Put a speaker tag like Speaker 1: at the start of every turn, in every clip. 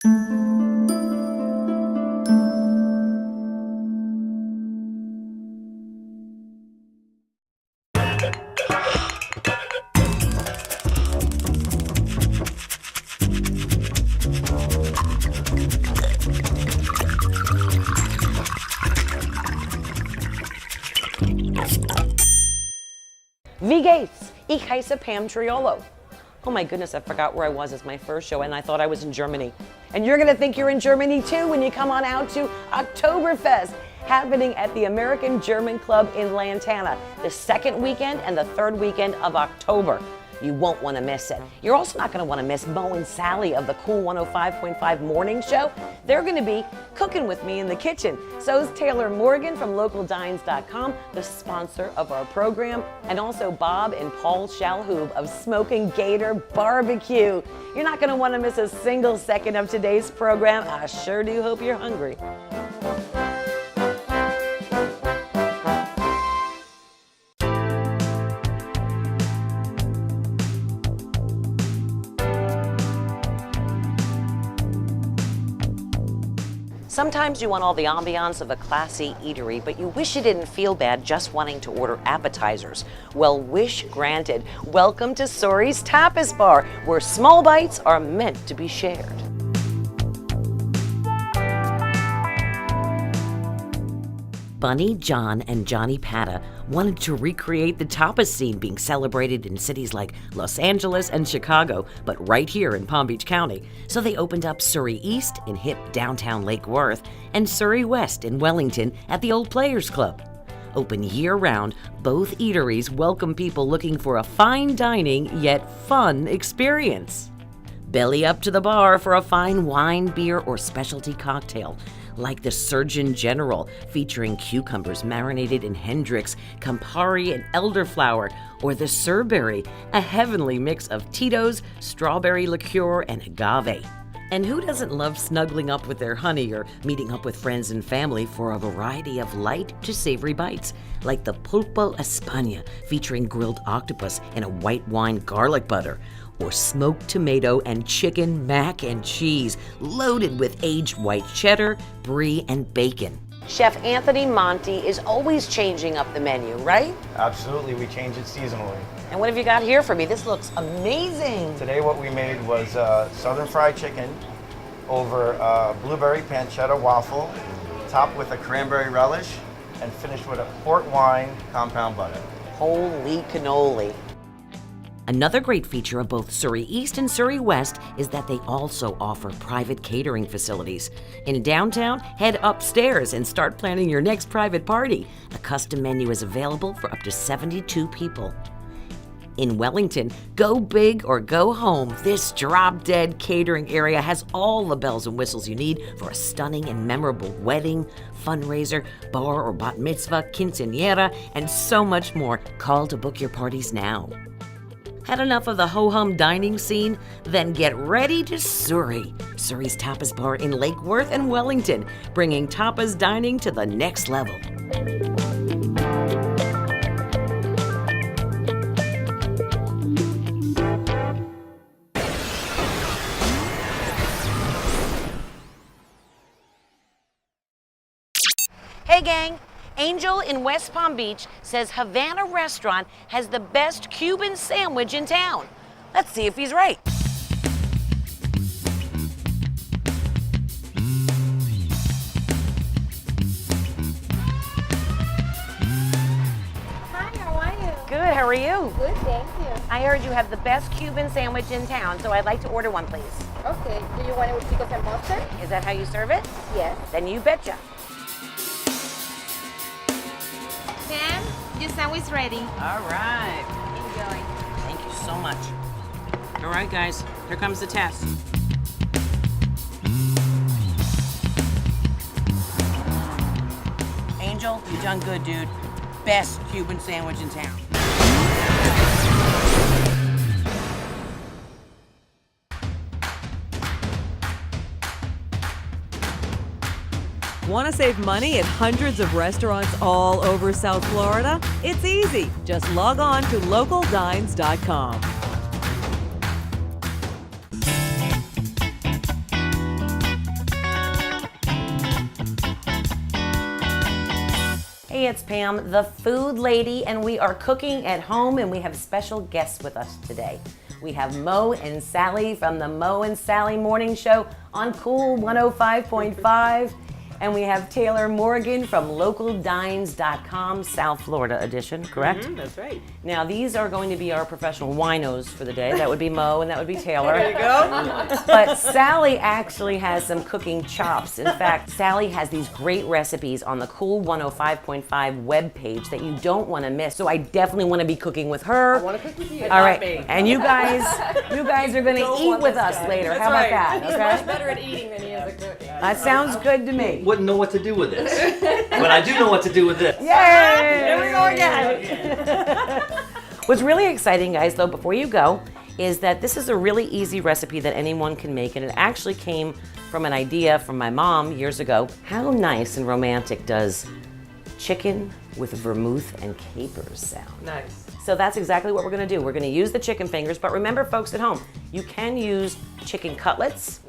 Speaker 1: Wie geht's? Ich heiße Pam Triolo. Oh my goodness, I forgot where I was as my first show and I thought I was in Germany. And you're gonna think you're in Germany too when you come on out to Oktoberfest, happening at the American German Club in Lantana, the second weekend and the third weekend of October. You won't want to miss it. You're also not going to want to miss Mo and Sally of the KOOL 105.5 morning show. They're going to be cooking with me in the kitchen. So is Taylor Morgan from localdines.com, the sponsor of our program, and also Bob and Paul Shalhoub of Smokin Gator BBQ. You're not going to want to miss a single second of today's program. I sure do hope you're hungry. Sometimes you want all the ambiance of a classy eatery, but you wish you didn't feel bad just wanting to order appetizers. Well, wish granted. Welcome to Suri's Tapas Bar, where small bites are meant to be shared. Bunny, John, and Johnny Pata wanted to recreate the tapas scene being celebrated in cities like Los Angeles and Chicago, but right here in Palm Beach County. So they opened up Surrey East in hip downtown Lake Worth and Surrey West in Wellington at the Old Players Club. Open year-round, both eateries welcome people looking for a fine dining yet fun experience. Belly up to the bar for a fine wine, beer, or specialty cocktail, like the Surgeon General, featuring cucumbers marinated in Hendrix, Campari, and elderflower, or the Surberry, a heavenly mix of Tito's, strawberry liqueur, and agave. And who doesn't love snuggling up with their honey or meeting up with friends and family for a variety of light to savory bites, like the Pulpo España, featuring grilled octopus in a white wine garlic butter, or smoked tomato and chicken mac and cheese, loaded with aged white cheddar, brie, and bacon. Chef Anthony Monti is always changing up the menu, right?
Speaker 2: Absolutely, we change it seasonally.
Speaker 1: And what have you got here for me? This looks amazing.
Speaker 2: Today what we made was southern fried chicken over blueberry pancetta waffle, topped with a cranberry relish, and finished with a port wine compound butter.
Speaker 1: Holy cannoli. Another great feature of both Surrey East and Surrey West is that they also offer private catering facilities. In downtown, head upstairs and start planning your next private party. A custom menu is available for up to 72 people. In Wellington, go big or go home. This drop-dead catering area has all the bells and whistles you need for a stunning and memorable wedding, fundraiser, bar or bat mitzvah, quinceañera, and so much more. Call to book your parties now. Had enough of the ho-hum dining scene? Then get ready to Surrey. Surrey's Tapas Bar in Lake Worth and Wellington, bringing tapas dining to the next level. Hey gang, Angel in West Palm Beach says Havana Restaurant has the best Cuban sandwich in town. Let's see if he's right.
Speaker 3: Hi, how are you?
Speaker 1: Good, how are you?
Speaker 3: Good, thank you.
Speaker 1: I heard you have the best Cuban sandwich in town, so I'd like to order one, please.
Speaker 3: Okay, do you want it with pickles and mustard?
Speaker 1: Is that how you serve it?
Speaker 3: Yes.
Speaker 1: Then you betcha.
Speaker 3: Pam, your sandwich ready.
Speaker 1: All right.
Speaker 3: Enjoy.
Speaker 1: Thank you so much. All right, guys, here comes the test. Angel, you done good, dude. Best Cuban sandwich in town.
Speaker 4: Want to save money at hundreds of restaurants all over South Florida? It's easy. Just log on to localdines.com.
Speaker 1: everybody, it's Pam, the food lady, and we are cooking at home, and we have special guests with us today. We have Mo and Sally from the Mo and Sally Morning Show on KOOL 105.5. And we have Taylor Morgan from LocalDines.com, South Florida edition, correct?
Speaker 4: That's right.
Speaker 1: Now, these are going to be our professional winos for the day. That would be Mo and that would be Taylor.
Speaker 4: There you go.
Speaker 1: But Sally actually has some cooking chops. In fact, Sally has these great recipes on the KOOL 105.5 webpage that you don't want to miss. So I definitely want to be cooking with her.
Speaker 4: I want to cook with you.
Speaker 1: All right, and you guys are going to eat with us later.
Speaker 4: That's
Speaker 1: How about
Speaker 4: right.
Speaker 1: that?
Speaker 4: He's
Speaker 1: Okay?
Speaker 4: much better at eating than he is at cooking.
Speaker 1: That sounds good to me.
Speaker 5: Wouldn't know what to do with this, but I do know what to do with this.
Speaker 1: Yay! Here we go again. What's really exciting, guys, though, before you go, is that this is a really easy recipe that anyone can make, and it actually came from an idea from my mom years ago. How nice and romantic does chicken with vermouth and capers sound?
Speaker 4: Nice.
Speaker 1: So that's exactly what we're gonna do. We're gonna use the chicken fingers, but remember, folks at home, you can use chicken cutlets,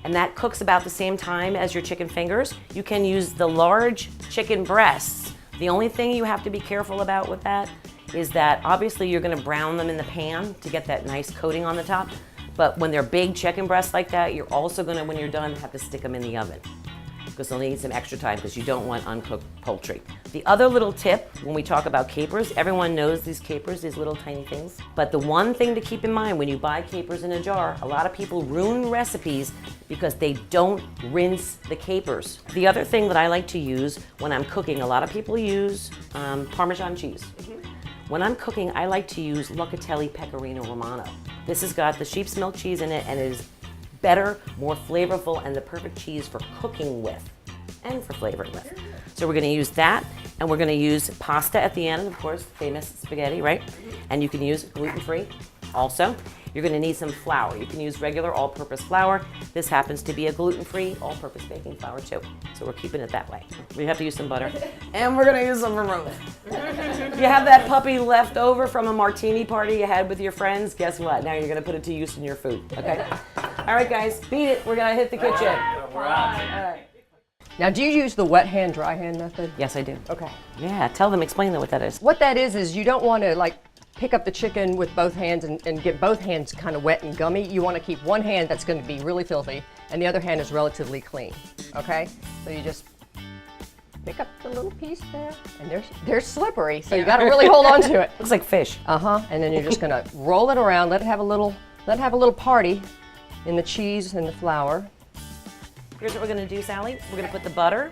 Speaker 1: and that cooks about the same time as your chicken fingers. You can use the large chicken breasts. The only thing you have to be careful about with that is that obviously you're gonna brown them in the pan to get that nice coating on the top. But when they're big chicken breasts like that, you're also gonna, when you're done, have to stick them in the oven, because they'll need some extra time because you don't want uncooked poultry. The other little tip when we talk about capers, everyone knows these capers, these little tiny things. But the one thing to keep in mind when you buy capers in a jar, a lot of people ruin recipes because they don't rinse the capers. The other thing that I like to use when I'm cooking, a lot of people use Parmesan cheese. When I'm cooking, I like to use Locatelli Pecorino Romano. This has got the sheep's milk cheese in it, and it is better, more flavorful, and the perfect cheese for cooking with and for flavoring with. So we're gonna use that, and we're gonna use pasta at the end, of course, famous spaghetti, right? And you can use gluten-free also. You're gonna need some flour. You can use regular all-purpose flour. This happens to be a gluten-free all-purpose baking flour too. So we're keeping it that way. We have to use some butter. And we're gonna use some vermouth. You have that puppy left over from a martini party you had with your friends, guess what? Now you're gonna put it to use in your food, okay? All right, guys, beat it. We're gonna hit the kitchen.
Speaker 5: We're out.
Speaker 1: All right.
Speaker 6: Now, do you use the wet hand, dry hand method?
Speaker 1: Yes, I do.
Speaker 6: Okay.
Speaker 1: Yeah, tell them, explain what that is.
Speaker 6: What that is you don't want to like pick up the chicken with both hands and get both hands kind of wet and gummy. You want to keep one hand that's going to be really filthy and the other hand is relatively clean. Okay? So you just pick up the little piece there, and they're slippery, so you got to really hold on to it.
Speaker 1: Looks like fish.
Speaker 6: And then you're just going to roll it around, let it have a little party in the cheese and the flour.
Speaker 1: Here's what we're gonna do, Sally. We're gonna put the butter.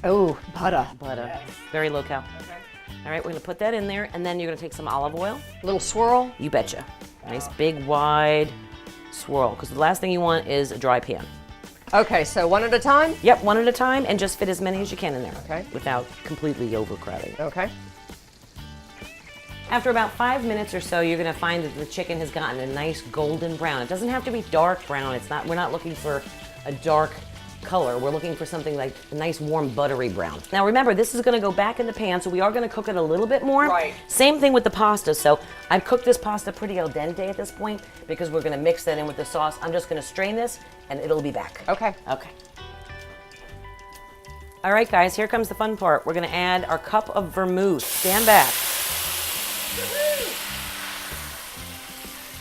Speaker 6: Oh, butter.
Speaker 1: Butter. Very low cal. Okay. All right, we're gonna put that in there, and then you're gonna take some olive oil.
Speaker 6: Little swirl.
Speaker 1: You betcha. Nice big wide swirl, because the last thing you want is a dry pan.
Speaker 6: Okay, so one at a time?
Speaker 1: Yep, one at a time, and just fit as many as you can in there.
Speaker 6: Okay.
Speaker 1: Without completely overcrowding.
Speaker 6: Okay.
Speaker 1: After about 5 minutes or so, you're gonna find that the chicken has gotten a nice golden brown. It doesn't have to be dark brown. We're not looking for a dark color. We're looking for something like a nice warm buttery brown. Now remember, this is gonna go back in the pan, so we are gonna cook it a little bit more.
Speaker 6: Right.
Speaker 1: Same thing with the pasta. So I've cooked this pasta pretty al dente at this point because we're gonna mix that in with the sauce. I'm just gonna strain this and it'll be back.
Speaker 6: Okay.
Speaker 1: Okay. All right, guys, here comes the fun part. We're gonna add our cup of vermouth. Stand back.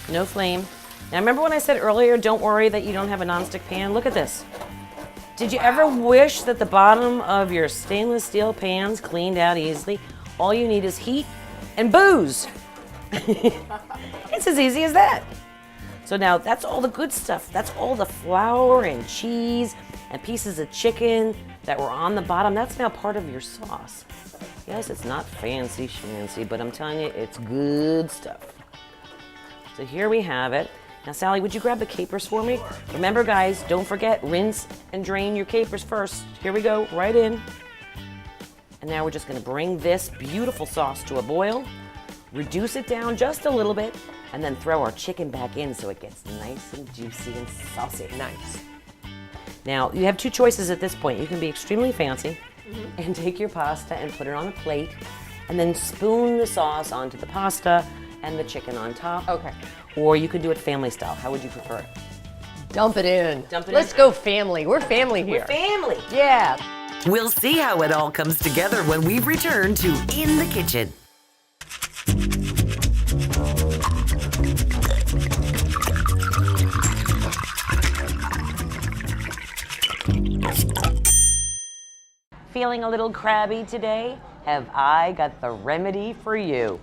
Speaker 1: No flame. Now remember when I said earlier, don't worry that you don't have a nonstick pan? Look at this. Did you ever wish that the bottom of your stainless steel pans cleaned out easily? All you need is heat and booze. It's as easy as that. So now that's all the good stuff. That's all the flour and cheese and pieces of chicken that were on the bottom. That's now part of your sauce. Yes, it's not fancy schmancy, but I'm telling you, it's good stuff. So here we have it. Now, Sally, would you grab the capers for me? Remember, guys, don't forget, rinse and drain your capers first. Here we go, right in. And now we're just gonna bring this beautiful sauce to a boil, reduce it down just a little bit, and then throw our chicken back in so it gets nice and juicy and saucy.
Speaker 6: Nice.
Speaker 1: Now, you have two choices at this point. You can be extremely fancy and take your pasta and put it on a plate, and then spoon the sauce onto the pasta and the chicken on top.
Speaker 6: Okay.
Speaker 1: Or you could do it family style. How would you prefer it?
Speaker 6: Dump it in.
Speaker 1: Dump it
Speaker 6: Let's
Speaker 1: in?
Speaker 6: go family. We're family here.
Speaker 1: We're family.
Speaker 6: Yeah.
Speaker 1: We'll see how it all comes together when we return to In the Kitchen. Feeling a little crabby today? Have I got the remedy for you?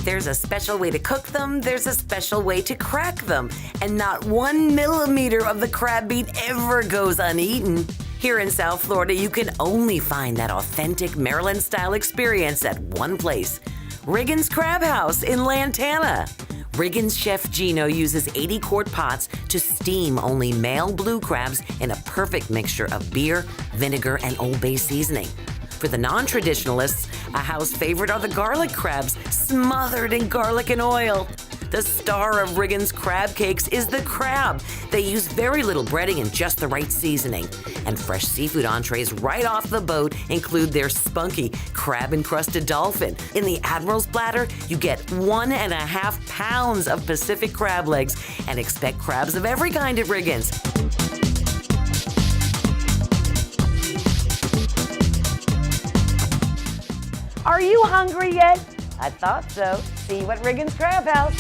Speaker 1: There's a special way to cook them, there's a special way to crack them, and not 1 millimeter of the crab meat ever goes uneaten. Here in South Florida, you can only find that authentic Maryland-style experience at one place, Riggins Crab House in Lantana. Riggins chef Gino uses 80-quart pots to steam only male blue crabs in a perfect mixture of beer, vinegar, and Old Bay seasoning. For the non-traditionalists, a house favorite are the garlic crabs, smothered in garlic and oil. The star of Riggins crab cakes is the crab. They use very little breading and just the right seasoning. And fresh seafood entrees right off the boat include their spunky crab-encrusted dolphin. In the Admiral's platter, you get 1.5 pounds of Pacific crab legs, and expect crabs of every kind at Riggins. Are you hungry yet? I thought so. See you at Riggins Crab House.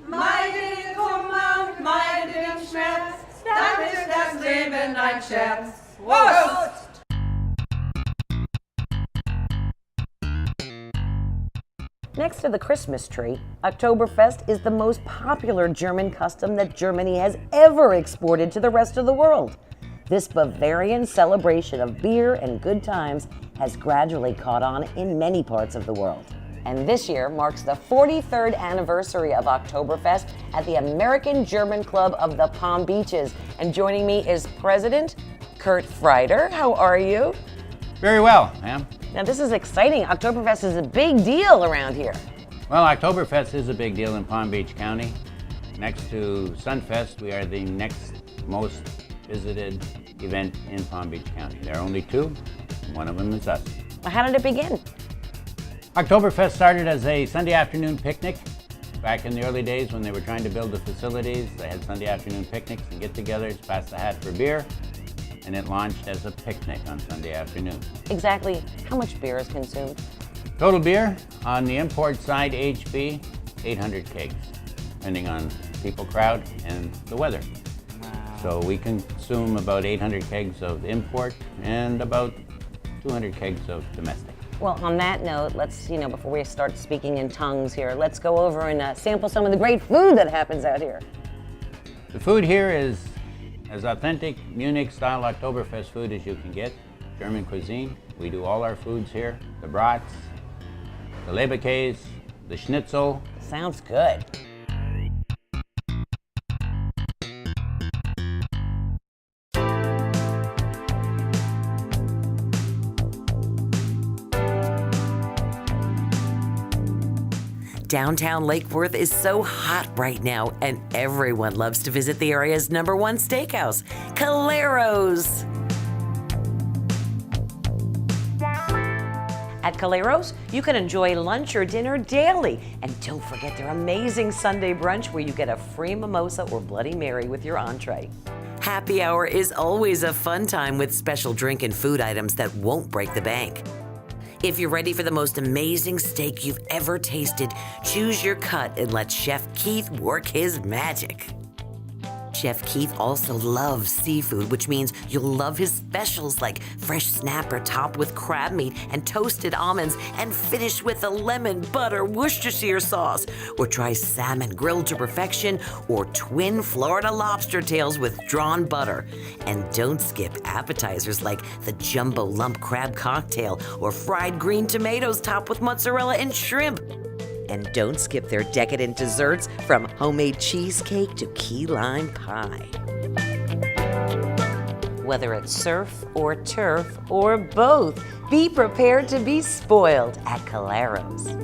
Speaker 7: Meine Kummer, meine Schmerz, das ist das Leben ein Scherz. Wurst!
Speaker 1: Next to the Christmas tree, Oktoberfest is the most popular German custom that Germany has ever exported to the rest of the world. This Bavarian celebration of beer and good times has gradually caught on in many parts of the world. And this year marks the 43rd anniversary of Oktoberfest at the American German Club of the Palm Beaches. And joining me is President Kurt Freider. How are you?
Speaker 8: Very well, ma'am.
Speaker 1: Now this is exciting. Oktoberfest is a big deal around here.
Speaker 8: Well, Oktoberfest is a big deal in Palm Beach County. Next to Sunfest, we are the next most visited event in Palm Beach County. There are only two, and one of them is us.
Speaker 1: Well, how did it begin?
Speaker 8: Oktoberfest started as a Sunday afternoon picnic. Back in the early days when they were trying to build the facilities, they had Sunday afternoon picnics and get-togethers, pass the hat for beer, and it launched as a picnic on Sunday afternoon.
Speaker 1: Exactly how much beer is consumed?
Speaker 8: Total beer on the import side, HB, 800 kegs, depending on people, crowd, and the weather. So we consume about 800 kegs of import and about 200 kegs of domestic.
Speaker 1: Well, on that note, let's, before we start speaking in tongues here, let's go over and sample some of the great food that happens out here.
Speaker 8: The food here is as authentic Munich-style Oktoberfest food as you can get. German cuisine. We do all our foods here. The brats, the Leberkäse, the schnitzel.
Speaker 1: Sounds good. Downtown Lake Worth is so hot right now, and everyone loves to visit the area's #1 steakhouse, Calero's. At Calero's, you can enjoy lunch or dinner daily. And don't forget their amazing Sunday brunch where you get a free mimosa or Bloody Mary with your entree. Happy hour is always a fun time with special drink and food items that won't break the bank. If you're ready for the most amazing steak you've ever tasted, choose your cut and let Chef Keith work his magic. Chef Keith also loves seafood, which means you'll love his specials like fresh snapper topped with crab meat and toasted almonds and finished with a lemon butter Worcestershire sauce. Or try salmon grilled to perfection or twin Florida lobster tails with drawn butter. And don't skip appetizers like the jumbo lump crab cocktail or fried green tomatoes topped with mozzarella and shrimp. And don't skip their decadent desserts from homemade cheesecake to key lime pie. Whether it's surf or turf or both, be prepared to be spoiled at Calero's.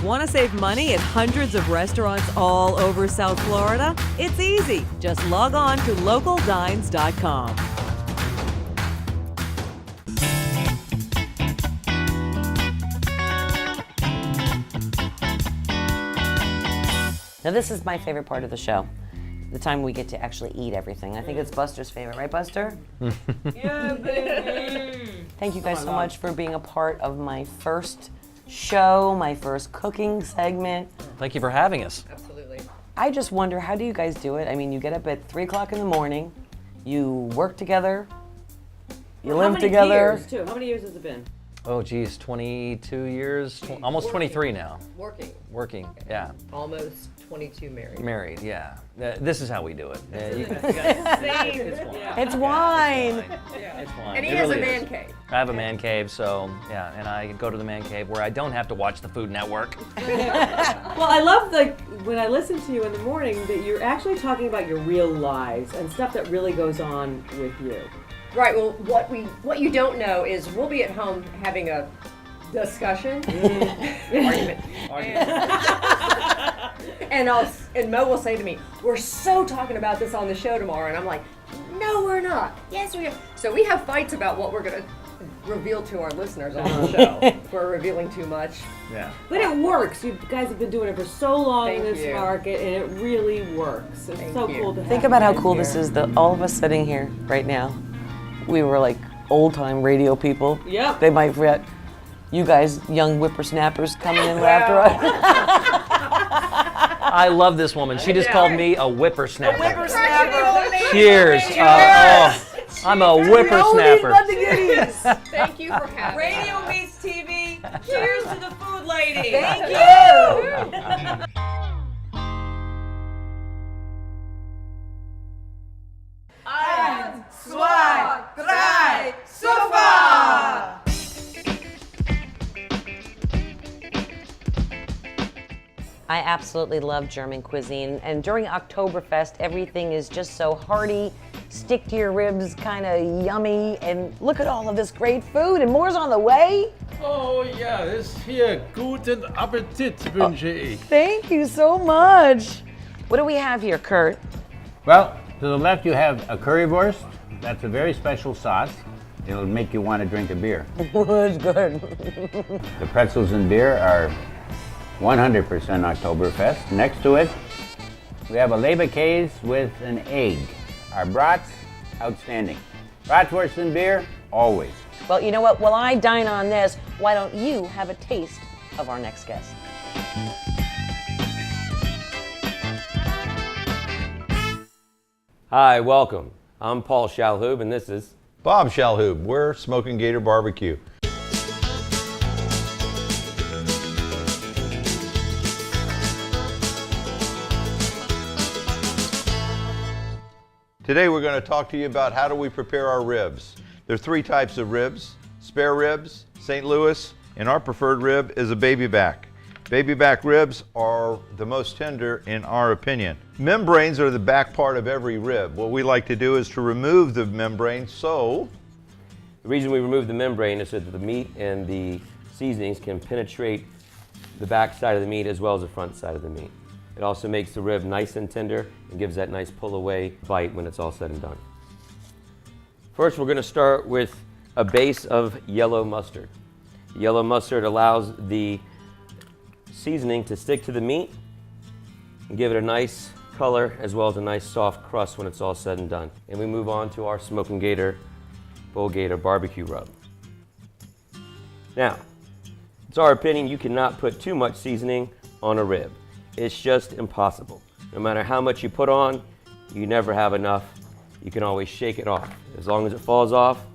Speaker 4: Want to save money at hundreds of restaurants all over South Florida? It's easy. Just log on to localdines.com.
Speaker 1: Now this is my favorite part of the show. The time we get to actually eat everything. I think it's Buster's favorite, right, Buster?
Speaker 7: Yeah, baby.
Speaker 1: Thank you guys so much for being a part of my first show, my first cooking segment.
Speaker 9: Thank you for having us.
Speaker 6: Absolutely.
Speaker 1: I just wonder, how do you guys do it? I mean, you get up at 3 o'clock in the morning, you work together, you live together.
Speaker 4: Years, too? How many years has it been?
Speaker 9: Oh geez, 22 years, almost 23 now.
Speaker 6: Working.
Speaker 9: Yeah.
Speaker 6: Almost 22 married.
Speaker 9: Married, yeah. This is how we do it.
Speaker 1: It's wine.
Speaker 9: It's fine.
Speaker 6: And he
Speaker 9: It
Speaker 6: has
Speaker 9: really
Speaker 6: a man
Speaker 9: is.
Speaker 6: cave.
Speaker 9: I have a man cave, so yeah, and I go to the man cave where I don't have to watch the Food Network.
Speaker 4: Well, I love when I listen to you in the morning that you're actually talking about your real lives and stuff that really goes on with you.
Speaker 6: Right. Well, what you don't know is we'll be at home having a discussion, argument, and Mo will say to me, "We're so talking about this on the show tomorrow," and I'm like, "No, we're not. Yes, we are." So we have fights about what we're gonna reveal to our listeners on the show. If we're revealing too much.
Speaker 9: Yeah.
Speaker 4: But it works. You guys have been doing it for so long in
Speaker 6: Thank
Speaker 4: this
Speaker 6: you.
Speaker 4: market, and it really works. It's
Speaker 6: Thank
Speaker 4: so
Speaker 6: you.
Speaker 4: cool to
Speaker 1: Think
Speaker 4: have
Speaker 1: about
Speaker 4: you
Speaker 1: how
Speaker 4: guys
Speaker 1: cool
Speaker 4: here.
Speaker 1: this is, that all of us sitting here right now, we were like old-time radio people.
Speaker 4: Yep.
Speaker 1: They might forget. You guys, young whippersnappers coming in after us.
Speaker 9: I love this woman. She just called me a whippersnapper.
Speaker 7: Whippersnapper.
Speaker 9: Cheers. I'm a whippersnapper.
Speaker 6: Thank you for having me.
Speaker 7: Radio meets TV. Cheers to the food lady.
Speaker 6: Thank you.
Speaker 7: Eins, zwei, drei, super!
Speaker 1: I absolutely love German cuisine, and during Oktoberfest, everything is just so hearty, stick to your ribs, kind of yummy, and look at all of this great food, and more's on the way.
Speaker 10: Oh ja, ist hier. Guten Appetit wünsche ich.
Speaker 1: Thank you so much. What do we have here, Kurt?
Speaker 8: Well, to the left you have a currywurst. That's a very special sauce. It'll make you want to drink a beer.
Speaker 1: It's good.
Speaker 8: The pretzels and beer are 100% Oktoberfest. Next to it, we have a Leberkäse with an egg. Our brats, outstanding. Bratwurst and beer, always.
Speaker 1: Well, you know what? While I dine on this, why don't you have a taste of our next guest?
Speaker 11: Hi, welcome. I'm Paul Shalhoub, and this is
Speaker 12: Bob Shalhoub. We're Smokin Gator BBQ. Today we're going to talk to you about how do we prepare our ribs. There are 3 types of ribs: spare ribs, St. Louis, and our preferred rib is a baby back. Baby back ribs are the most tender in our opinion. Membranes are the back part of every rib. What we like to do is to remove the membrane so
Speaker 11: the reason we remove the membrane is so that the meat and the seasonings can penetrate the back side of the meat as well as the front side of the meat. It also makes the rib nice and tender and gives that nice pull away bite when it's all said and done. First, we're going to start with a base of yellow mustard. Yellow mustard allows the seasoning to stick to the meat and give it a nice color as well as a nice soft crust when it's all said and done. And we move on to our Smokin Gator BBQ rub. Now, it's our opinion you cannot put too much seasoning on a rib. It's just impossible. No matter how much you put on, you never have enough. You can always shake it off. As long as it falls off,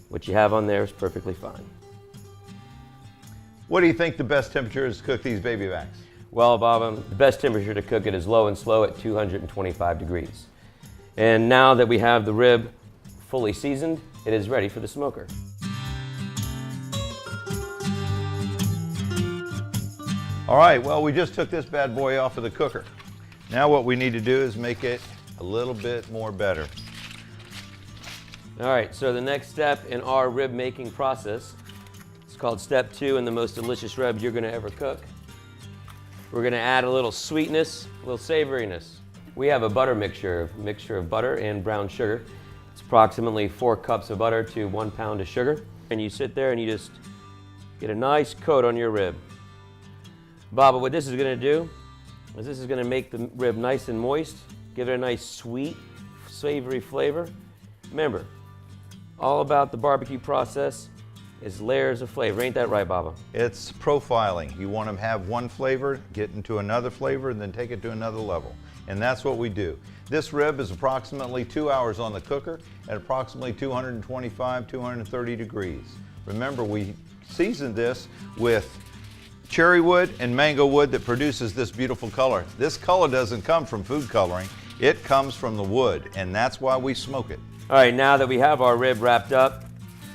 Speaker 11: what you have on there is perfectly fine.
Speaker 12: what do you think the best temperature is to cook these baby backs?
Speaker 11: Well, Bob, the best temperature to cook it is low and slow at 225 degrees. And now that we have the rib fully seasoned, it is ready for the smoker.
Speaker 12: All right, well, we just took this bad boy off of the cooker. Now what we need to do is make it a little bit more better.
Speaker 11: All right, so the next step in our rib making process, it's called step 2 and the most delicious rib you're gonna ever cook, We're gonna add a little sweetness, a little savoriness. We have a butter mixture of butter and brown sugar. It's approximately 4 cups of butter to 1 pound of sugar. And you sit there and you just get a nice coat on your rib. Baba, what this is gonna do is this is gonna make the rib nice and moist, give it a nice sweet, savory flavor. Remember, all about the barbecue process is layers of flavor. Ain't that right, Baba?
Speaker 12: It's profiling. You want to have one flavor, get into another flavor, and then take it to another level. And that's what we do. This rib is approximately 2 hours on the cooker at approximately 225, 230 degrees. Remember, we seasoned this with cherry wood and mango wood that produces this beautiful color. This color doesn't come from food coloring. It comes from the wood, and that's why we smoke it.
Speaker 11: All right, now that we have our rib wrapped up,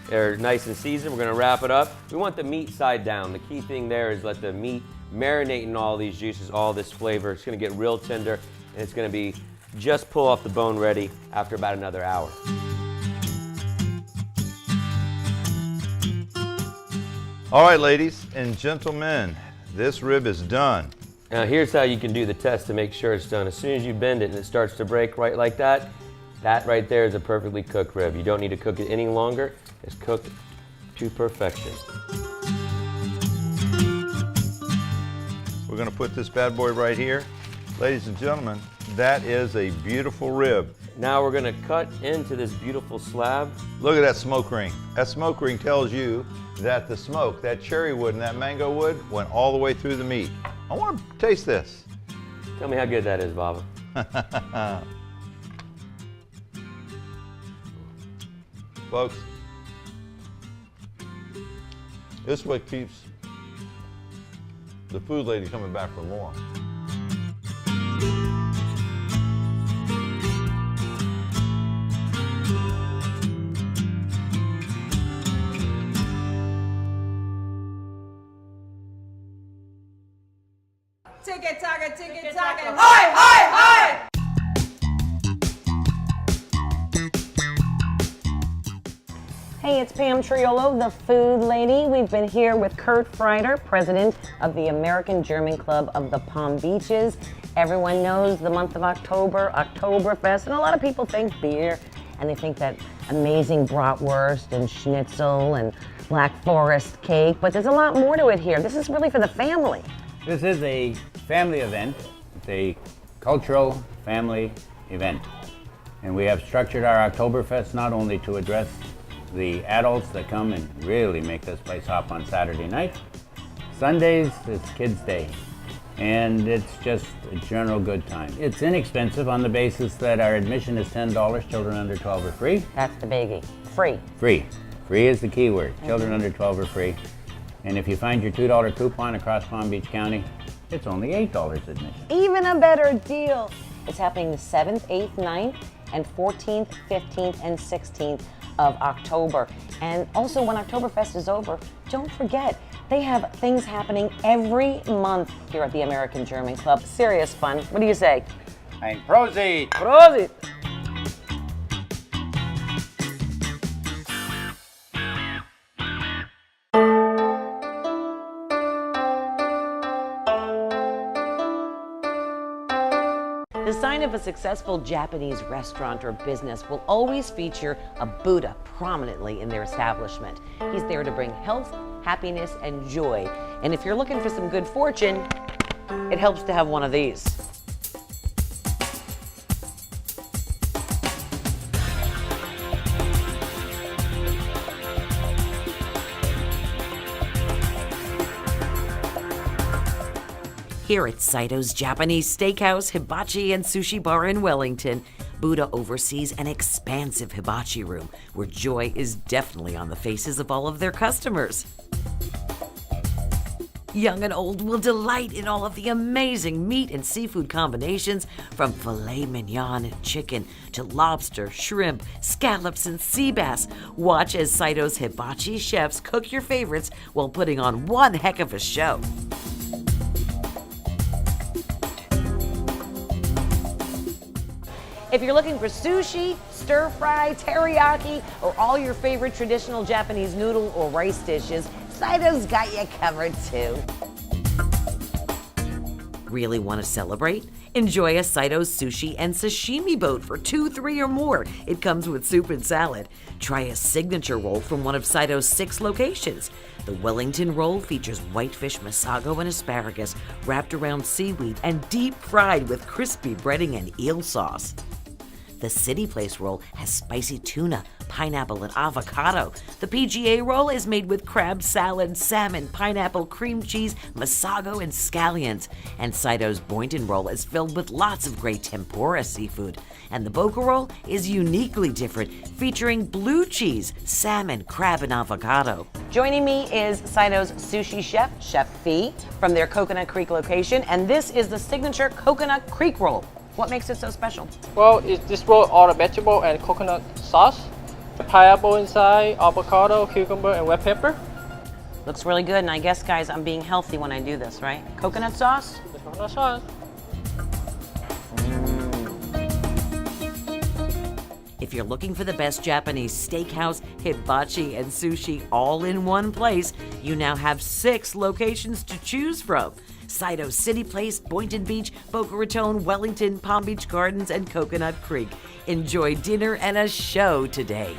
Speaker 11: they're nice and seasoned, we're gonna wrap it up. We want the meat side down. The key thing there is let the meat marinate in all these juices, all this flavor. It's gonna get real tender, and it's gonna be just pull off the bone ready after about another hour.
Speaker 12: All right, ladies and gentlemen, this rib is done.
Speaker 11: Now here's how you can do the test to make sure it's done. As soon as you bend it and it starts to break right like that, that right there is a perfectly cooked rib. You don't need to cook it any longer. It's cooked to perfection.
Speaker 12: We're gonna put this bad boy right here. Ladies and gentlemen, that is a beautiful rib.
Speaker 11: Now we're gonna cut into this beautiful slab.
Speaker 12: Look at that smoke ring. That smoke ring tells you that the smoke, that cherry wood and that mango wood went all the way through the meat. I want to taste this.
Speaker 11: Tell me how good that is, Baba.
Speaker 12: Folks, this is what keeps the food lady coming back for more.
Speaker 7: Ticket-tocket, hi, hi, hi!
Speaker 1: Hey, it's Pam Triolo, the food lady. We've been here with Kurt Freider, president of the American German Club of the Palm Beaches. Everyone knows the month of October, Oktoberfest, and a lot of people think beer, and they think that amazing bratwurst and schnitzel and Black Forest cake, but there's a lot more to it here. This is really for the family.
Speaker 8: This is a family event. It's a cultural family event. And we have structured our Oktoberfest not only to address the adults that come and really make this place hop on Saturday night. Sundays, it's Kids' Day. And it's just a general good time. It's inexpensive on the basis that our admission is $10. Children under 12 are free.
Speaker 1: That's the biggie. Free.
Speaker 8: Free. Free is the key word. Children under 12 are free. And if you find your $2 coupon across Palm Beach County, it's only $8 admission.
Speaker 1: Even a better deal. It's happening the 7th, 8th, 9th, and 14th, 15th, and 16th of October. And also when Oktoberfest is over, don't forget, they have things happening every month here at the American German Club. Serious fun. What do you say?
Speaker 8: Ein Prosit!
Speaker 1: Prosit! The sign of a successful Japanese restaurant or business will always feature a Buddha prominently in their establishment. He's there to bring health, happiness, and joy. And if you're looking for some good fortune, it helps to have one of these. Here at Saito's Japanese Steakhouse, Hibachi, and Sushi Bar in Wellington, Buddha oversees an expansive hibachi room where joy is definitely on the faces of all of their customers. Young and old will delight in all of the amazing meat and seafood combinations, from filet mignon and chicken to lobster, shrimp, scallops, and sea bass. Watch as Saito's hibachi chefs cook your favorites while putting on one heck of a show. If you're looking for sushi, stir fry, teriyaki, or all your favorite traditional Japanese noodle or rice dishes, Saito's got you covered too. Really want to celebrate? Enjoy a Saito's sushi and sashimi boat for 2, 3, or more. It comes with soup and salad. Try a signature roll from one of Saito's 6 locations. The Wellington roll features whitefish, masago, and asparagus wrapped around seaweed and deep fried with crispy breading and eel sauce. The City Place roll has spicy tuna, pineapple, and avocado. The PGA roll is made with crab salad, salmon, pineapple, cream cheese, masago, and scallions. And Saito's Boynton roll is filled with lots of great tempura seafood. And the Boca roll is uniquely different, featuring blue cheese, salmon, crab, and avocado. Joining me is Saito's sushi chef, Chef Fee, from their Coconut Creek location, and this is the signature Coconut Creek roll. What makes it so special?
Speaker 13: Well, this roll all the vegetable and coconut sauce, pineapple inside, avocado, cucumber, and red pepper.
Speaker 1: Looks really good, and I guess, guys, I'm being healthy when I do this, right? Coconut sauce?
Speaker 13: The coconut sauce.
Speaker 1: If you're looking for the best Japanese steakhouse, hibachi, and sushi all in one place, you now have 6 locations to choose from. Saito City Place, Boynton Beach, Boca Raton, Wellington, Palm Beach Gardens, and Coconut Creek. Enjoy dinner and a show today.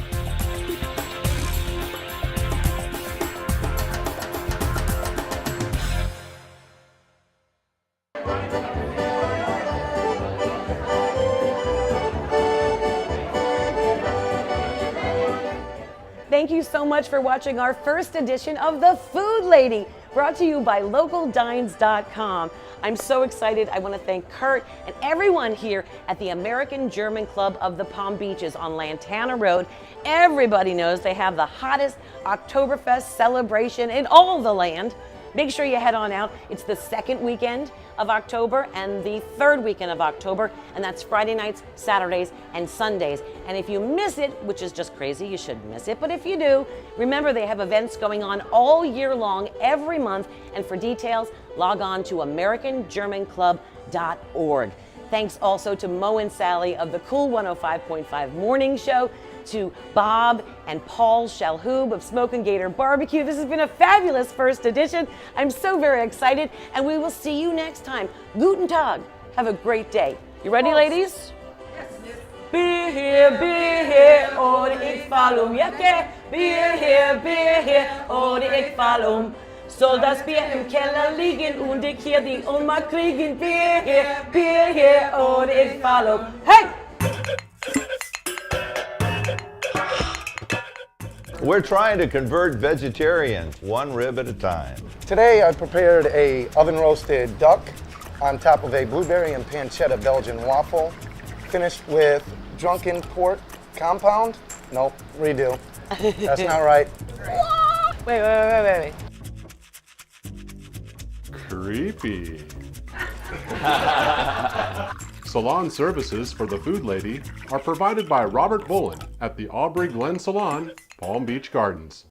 Speaker 1: Thank you so much for watching our first edition of The Food Lady, brought to you by LocalDines.com. I'm so excited. I want to thank Kurt and everyone here at the American German Club of the Palm Beaches on Lantana Road. Everybody knows they have the hottest Oktoberfest celebration in all the land. Make sure you head on out. It's the 2nd weekend of October and the 3rd weekend of October, and that's Friday nights, Saturdays, and Sundays. And if you miss it, which is just crazy, you shouldn't miss it, but if you do, remember they have events going on all year long, every month, and for details, log on to AmericanGermanClub.org. Thanks also to Mo and Sally of the KOOL 105.5 Morning Show, to Bob and Paul Shalhoub of Smokin Gator BBQ. This has been a fabulous first edition. I'm so very excited, and we will see you next time. Guten Tag. Have a great day. You ready, ladies?
Speaker 7: Yes.
Speaker 1: Be here, oder ich fall Jacke. Be here, oder ich fall Soll das Bier im Keller liegen und ich hier die Oma kriegen? Be here, oder ich fall Hey!
Speaker 12: We're trying to convert vegetarians, one rib at a time.
Speaker 14: Today I prepared a oven roasted duck on top of a blueberry and pancetta Belgian waffle, finished with drunken pork compound. Nope, redo. That's not right.
Speaker 1: Wait.
Speaker 15: Creepy. Salon services for the food lady are provided by Robert Bolin at the Aubrey Glen Salon, Palm Beach Gardens.